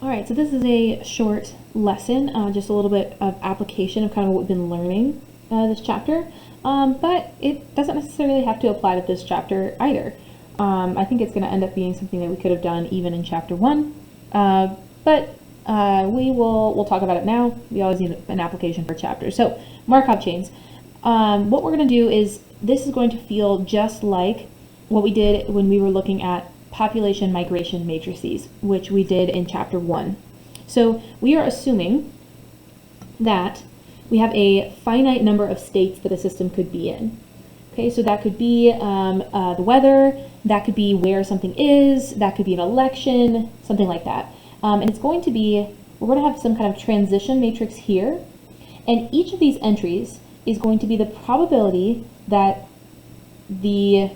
All right, so this is a short lesson, just a little bit of application of kind of what we've been learning this chapter, but it doesn't necessarily have to apply to this chapter either. I think it's going to end up being something that we could have done even in chapter 1, but we'll talk about it now. We always need an application per chapter. So Markov chains. What we're going to do is this is going to feel just like what we did when we were looking at population migration matrices, which we did in chapter 1. So we are assuming that we have a finite number of states that a system could be in. Okay, so that could be the weather, that could be where something is, that could be an election, something like that. And it's going to be, we're going to have some kind of transition matrix here, and each of these entries is going to be the probability that the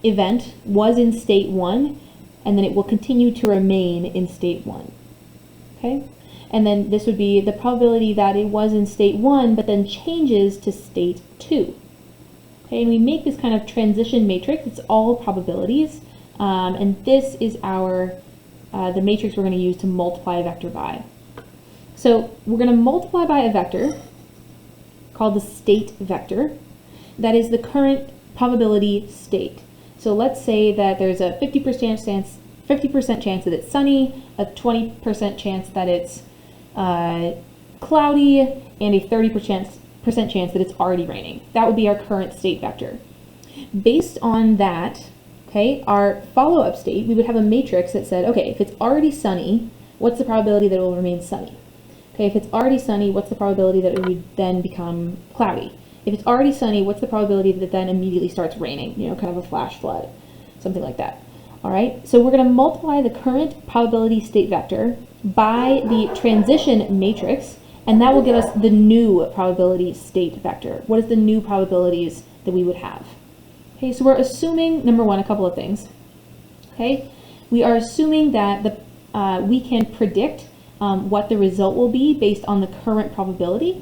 event was in state 1, and then it will continue to remain in state 1. Okay? And then this would be the probability that it was in state 1, but then changes to state 2. Okay, and we make this kind of transition matrix. It's all probabilities, and this is our the matrix we're going to use to multiply a vector by. So we're going to multiply by a vector called the state vector. That is the current probability state. So let's say that there's a 50% chance that it's sunny, a 20% chance that it's cloudy, and a 30% chance that it's already raining. That would be our current state vector. Based on that, okay, our follow-up state, we would have a matrix that said, okay, if it's already sunny, what's the probability that it will remain sunny? Okay, if it's already sunny, what's the probability that it would then become cloudy? If it's already sunny, what's the probability that it then immediately starts raining? You know, kind of a flash flood, something like that. All right, so we're going to multiply the current probability state vector by the transition matrix, and that will give us the new probability state vector. What is the new probabilities that we would have? Okay, so we're assuming, number one, a couple of things. Okay, we are assuming that we can predict what the result will be based on the current probability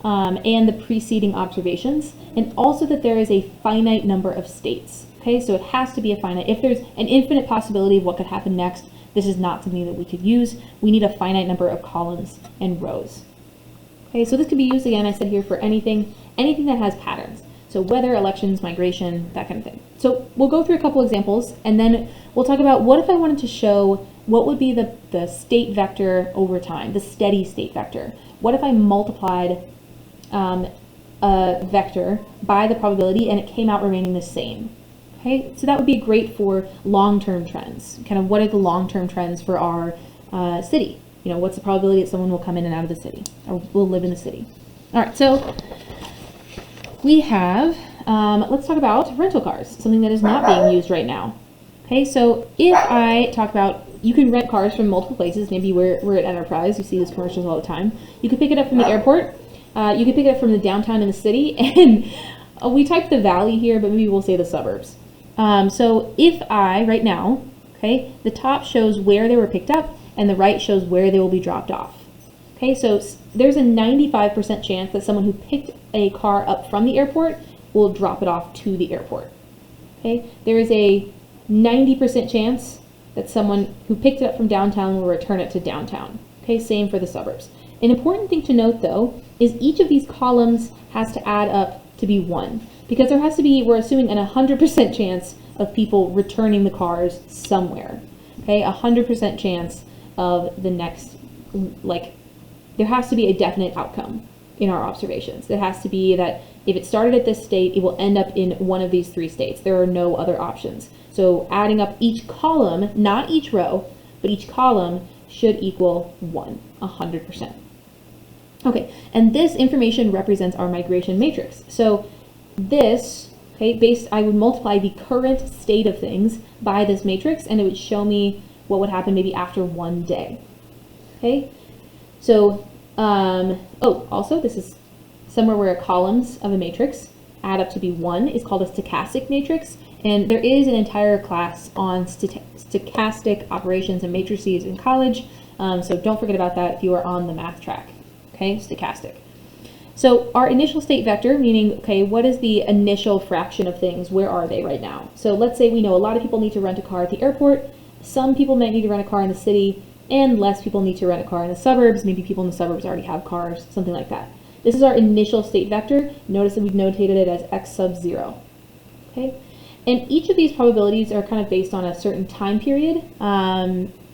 and the preceding observations, and also that there is a finite number of states. Okay, so it has to be a finite. If there's an infinite possibility of what could happen next, this is not something that we could use. We need a finite number of columns and rows. Okay, so this could be used, again, I said here, for anything that has patterns. So weather, elections, migration, that kind of thing. So we'll go through a couple examples, and then we'll talk about what if I wanted to show what would be the state vector over time, the steady state vector. What if I multiplied a vector by the probability and it came out remaining the same? Okay, so that would be great for long-term trends. Kind of what are the long-term trends for our city? You know, what's the probability that someone will come in and out of the city or will live in the city? All right, so we have, let's talk about rental cars, something that is not being used right now. Okay, so if I talk about, you can rent cars from multiple places. Maybe we're at Enterprise, you see these commercials all the time. You could pick it up from the airport, you could pick it up from the downtown in the city, and we typed the valley here, but maybe we'll say the suburbs. So if I, right now, okay, the top shows where they were picked up, and the right shows where they will be dropped off. Okay, so there's a 95% chance that someone who picked a car up from the airport will drop it off to the airport. Okay, there is a 90% chance that someone who picked it up from downtown will return it to downtown. Okay, same for the suburbs. An important thing to note, though, is each of these columns has to add up to be 1, because there has to be, we're assuming, an 100% chance of people returning the cars somewhere. Okay, 100% chance of the next, like, there has to be a definite outcome in our observations. There has to be that if it started at this state, it will end up in one of these 3 states. There are no other options. So adding up each column, not each row, but each column should equal 1, 100%. Okay, and this information represents our migration matrix. So this, okay, I would multiply the current state of things by this matrix, and it would show me what would happen maybe after 1 day. Okay, so, also this is somewhere where columns of a matrix add up to be 1 is called a stochastic matrix, and there is an entire class on stochastic operations and matrices in college, so don't forget about that if you are on the math track. Okay, stochastic. So our initial state vector, meaning, okay, what is the initial fraction of things? Where are they right now? So let's say we know a lot of people need to rent a car at the airport. Some people might need to rent a car in the city. and less people need to rent a car in the suburbs. Maybe people in the suburbs already have cars, something like that. This is our initial state vector. Notice that we've notated it as x sub 0. Okay? And each of these probabilities are kind of based on a certain time period.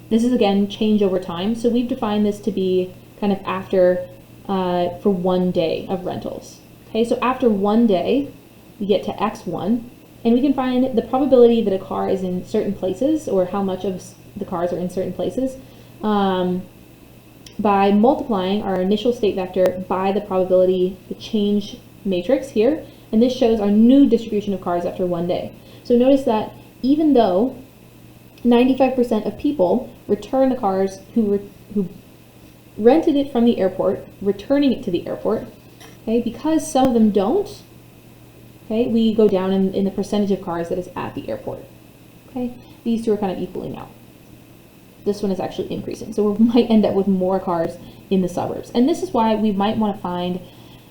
This is, again, change over time. So we've defined this to be kind of after, for 1 day of rentals. Okay, so after 1 day, we get to x1, and we can find the probability that a car is in certain places, or how much of the cars are in certain places, by multiplying our initial state vector by the probability, the change matrix here, and this shows our new distribution of cars after 1 day. So notice that even though 95% of people return the cars who rented it from the airport, returning it to the airport, okay, because some of them don't, okay, we go down in the percentage of cars that is at the airport. Okay, these two are kind of equaling out. This one is actually increasing, so we might end up with more cars in the suburbs. And this is why we might want to find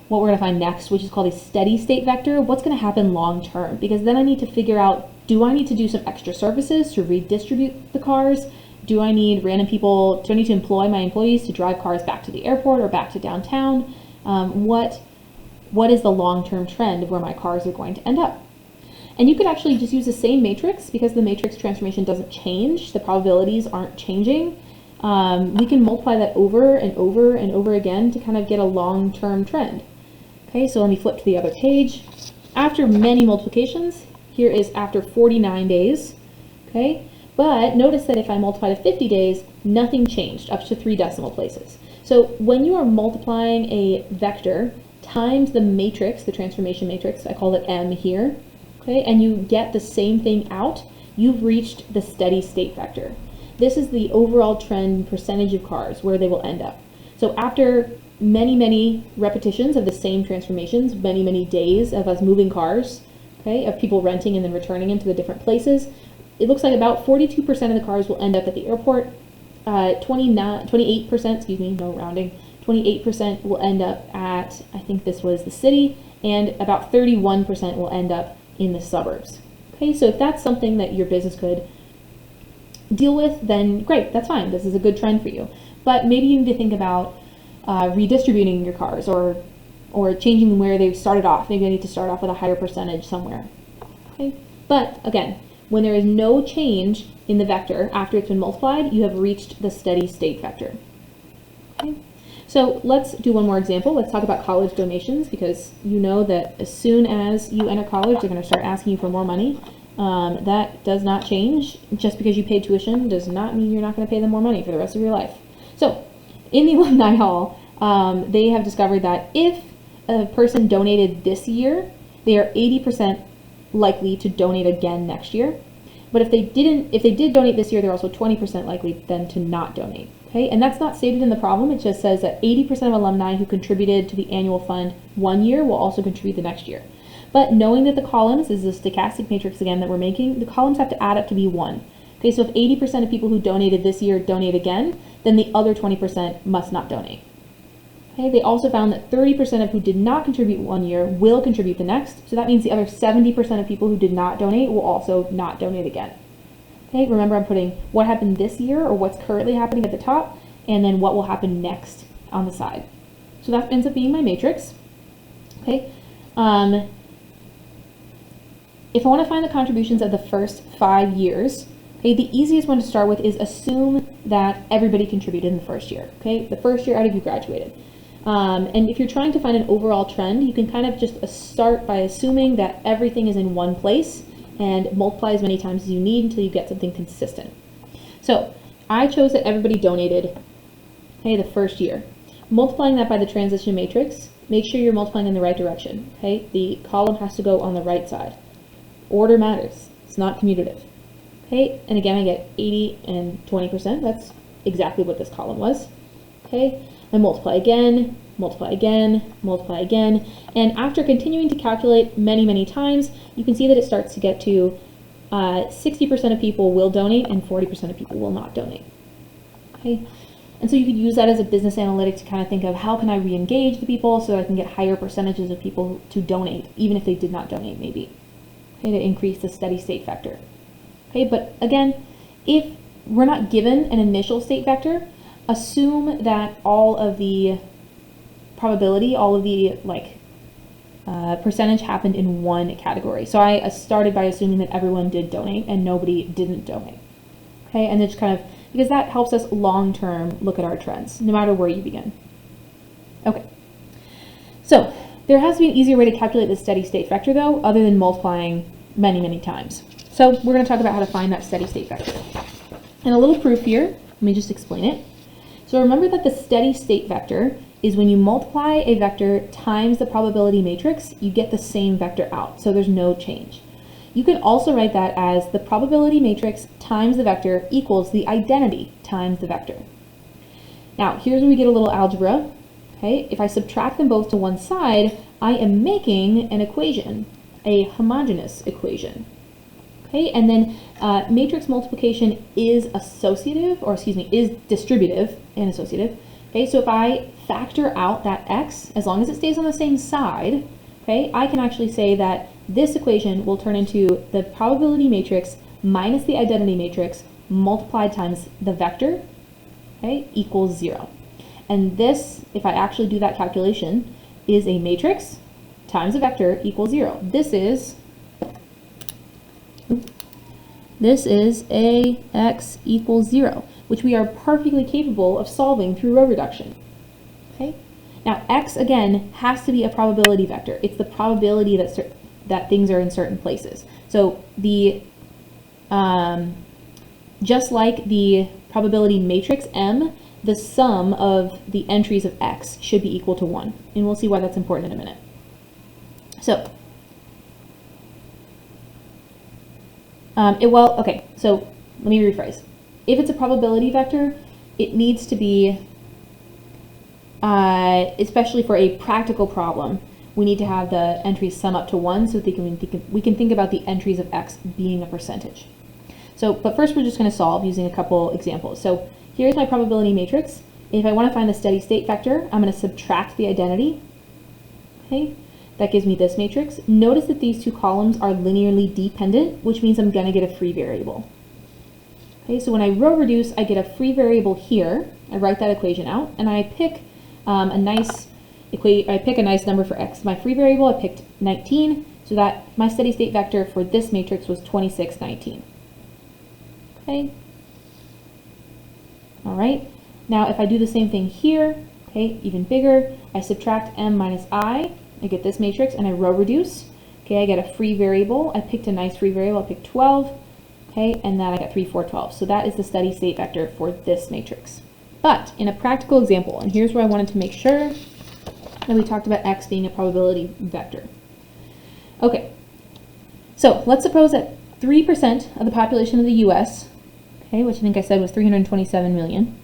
what we're going to find next, which is called a steady state vector. What's going to happen long term? Because then I need to figure out, do I need to do some extra services to redistribute the cars? Do I need random people, do I need to employ my employees to drive cars back to the airport or back to downtown? What is the long-term trend of where my cars are going to end up? And you could actually just use the same matrix because the matrix transformation doesn't change. The probabilities aren't changing. We can multiply that over and over and over again to kind of get a long-term trend. Okay, so let me flip to the other page. After many multiplications, here is after 49 days. Okay, but notice that if I multiply to 50 days, nothing changed up to 3 decimal places. So when you are multiplying a vector times the matrix, the transformation matrix, I call it M here, okay, and you get the same thing out, you've reached the steady state vector. This is the overall trend percentage of cars where they will end up. So after many, many repetitions of the same transformations, many, many days of us moving cars, okay, of people renting and then returning them to the different places, it looks like about 42% of the cars will end up at the airport, 28%, excuse me, no rounding, 28% will end up at, I think this was the city, and about 31% will end up in the suburbs. Okay, so if that's something that your business could deal with, then great, that's fine. This is a good trend for you. But maybe you need to think about redistributing your cars or changing where they've started off. Maybe I need to start off with a higher percentage somewhere. Okay, but again, when there is no change in the vector after it's been multiplied, you have reached the steady state vector. Okay. So let's do one more example. Let's talk about college donations, because you know that as soon as you enter college, they're going to start asking you for more money. That does not change. Just because you pay tuition does not mean you're not going to pay them more money for the rest of your life. So in the Alumni Hall, they have discovered that if a person donated this year, they are 80% likely to donate again next year. But if they did donate this year, they're also 20% likely then to not donate. Okay, and that's not stated in the problem. It just says that 80% of alumni who contributed to the annual fund 1 year will also contribute the next year. But knowing that the columns is the stochastic matrix again that we're making, the columns have to add up to be 1. Okay, so if 80% of people who donated this year donate again, then the other 20% must not donate. Okay, they also found that 30% of who did not contribute 1 year will contribute the next. So that means the other 70% of people who did not donate will also not donate again. Okay, remember I'm putting what happened this year or what's currently happening at the top, and then what will happen next on the side. So that ends up being my matrix. Okay, if I want to find the contributions of the first 5 years, okay, the easiest one to start with is assume that everybody contributed in the first year. Okay, the first year out of you graduated. And if you're trying to find an overall trend, you can kind of just start by assuming that everything is in one place and multiply as many times as you need until you get something consistent. So I chose that everybody donated, okay, the first year. Multiplying that by the transition matrix, make sure you're multiplying in the right direction. Okay, the column has to go on the right side. Order matters. It's not commutative. Okay, and again I get 80 and 20%. That's exactly what this column was. Okay, I multiply again, multiply again, multiply again, and after continuing to calculate many, many times, you can see that it starts to get to 60% of people will donate and 40% of people will not donate. Okay, and so you could use that as a business analytic to kind of think of how can I re-engage the people so that I can get higher percentages of people to donate, even if they did not donate maybe, okay, to increase the steady state factor. Okay, but again, if we're not given an initial state vector, assume that all of the probability, all of the percentage happened in one category. So I started by assuming that everyone did donate and nobody didn't donate. Okay, and it's kind of, because that helps us long-term look at our trends, no matter where you begin. Okay, so there has to be an easier way to calculate the steady state vector though, other than multiplying many, many times. So we're going to talk about how to find that steady state vector. And a little proof here, let me just explain it. So remember that the steady state vector is when you multiply a vector times the probability matrix, you get the same vector out, so there's no change. You can also write that as the probability matrix times the vector equals the identity times the vector. Now, here's where we get a little algebra. Okay, if I subtract them both to one side, I am making an equation, a homogeneous equation. Okay, and then matrix multiplication is associative, or excuse me, is distributive and associative. Okay, so if I factor out that x, as long as it stays on the same side, okay, I can actually say that this equation will turn into the probability matrix minus the identity matrix multiplied times the vector, okay, equals 0. And this, if I actually do that calculation, is a matrix times a vector equals 0. This is AX equals 0, which we are perfectly capable of solving through row reduction. Okay? Now, X, again, has to be a probability vector. It's the probability that things are in certain places. So the just like the probability matrix M, the sum of the entries of X should be equal to 1. And we'll see why that's important in a minute. So, okay, so let me rephrase. If it's a probability vector, it needs to be, especially for a practical problem, we need to have the entries sum up to 1 so that we can think about the entries of X being a percentage. So, but first we're just going to solve using a couple examples. So here's my probability matrix. If I want to find the steady state vector, I'm going to subtract the identity. Okay, that gives me this matrix. Notice that these two columns are linearly dependent, which means I'm going to get a free variable. Okay, so when I row reduce, I get a free variable here. I write that equation out, and I pick a nice number for X. My free variable, I picked 19, so that my steady state vector for this matrix was 26, 19. Okay. All right. Now, if I do the same thing here, okay, even bigger, I subtract M minus I get this matrix, and I row reduce. Okay, I get a free variable. I picked a nice free variable. I picked 12. Okay, and then I got 3, 4, 12. So that is the steady state vector for this matrix. But in a practical example, and here's where I wanted to make sure that we talked about X being a probability vector. Okay, so let's suppose that 3% of the population of the US, okay, which I think I said was 327 million,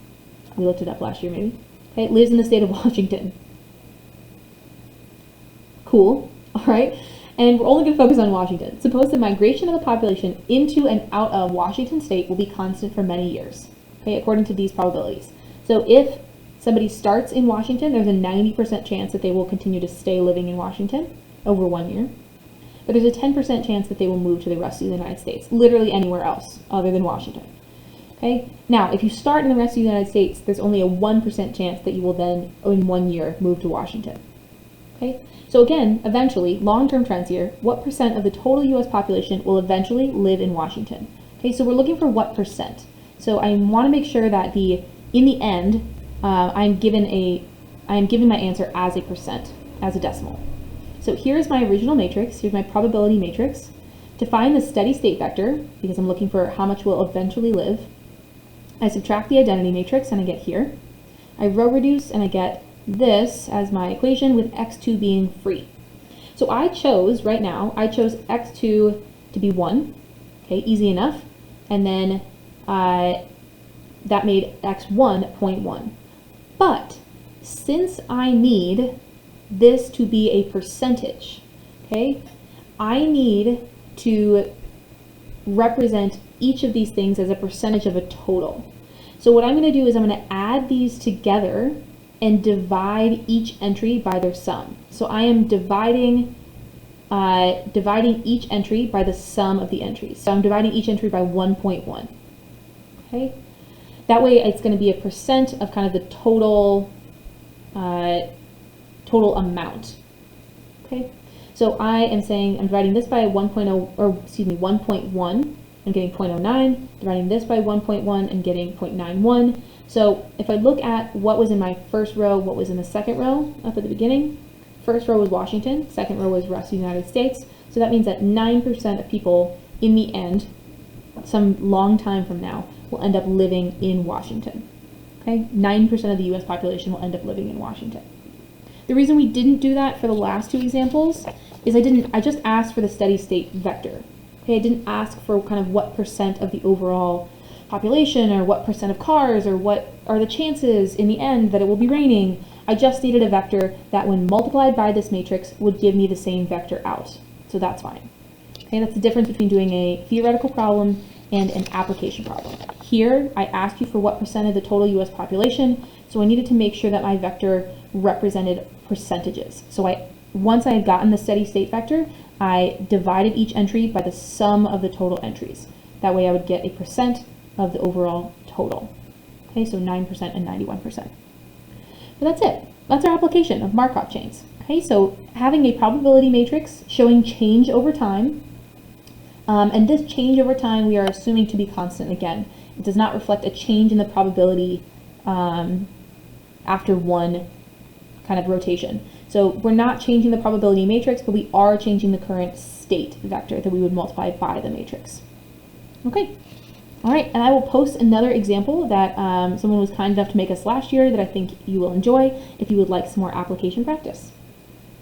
we looked it up last year maybe, okay, lives in the state of Washington. Cool, all right, and we're only going to focus on Washington. Suppose the migration of the population into and out of Washington state will be constant for many years, okay, according to these probabilities. So if somebody starts in Washington, there's a 90% chance that they will continue to stay living in Washington over 1 year. But there's a 10% chance that they will move to the rest of the United States, literally anywhere else other than Washington. Okay? Now, if you start in the rest of the United States, there's only a 1% chance that you will then, in 1 year, move to Washington. Okay? So again, eventually, long-term trends here, what percent of the total US population will eventually live in Washington? Okay, so we're looking for what percent. So I want to make sure that in the end, I'm given my answer as a percent, as a decimal. So here's my original matrix, here's my probability matrix. To find the steady state vector, because I'm looking for how much will eventually live, I subtract the identity matrix and I get here. I row reduce and I get this as my equation with x2 being free. So I chose, right now, I chose x2 to be 1, okay, easy enough, and then that made x1 0.1. But since I need this to be a percentage, okay, I need to represent each of these things as a percentage of a total. So what I'm going to do is I'm going to add these together and divide each entry by their sum. So I am dividing each entry by the sum of the entries. So I'm dividing each entry by 1.1. Okay, that way it's going to be a percent of kind of the total total amount. Okay, so I am saying I'm dividing this by 1.0, or excuse me, 1.1 and getting 0.09, dividing this by 1.1 and getting 0.91. So if I look at what was in my first row, what was in the second row up at the beginning, first row was Washington, second row was rest of the United States. So that means that 9% of people in the end, some long time from now, will end up living in Washington. Okay, 9% of the US population will end up living in Washington. The reason we didn't do that for the last two examples is I just asked for the steady state vector. Okay, I didn't ask for kind of what percent of the overall population or what percent of cars or what are the chances in the end that it will be raining. I just needed a vector that when multiplied by this matrix would give me the same vector out. So that's fine. Okay, that's the difference between doing a theoretical problem and an application problem. Here, I asked you for what percent of the total US population, so I needed to make sure that my vector represented percentages. So once I had gotten the steady state vector, I divided each entry by the sum of the total entries. That way I would get a percent of the overall total. Okay, so 9% and 91%. But that's it. That's our application of Markov chains. Okay, so having a probability matrix showing change over time, and this change over time we are assuming to be constant again. It does not reflect a change in the probability after one kind of rotation. So we're not changing the probability matrix, but we are changing the current state vector that we would multiply by the matrix. Okay. All right, and I will post another example that someone was kind enough to make us last year that I think you will enjoy if you would like some more application practice.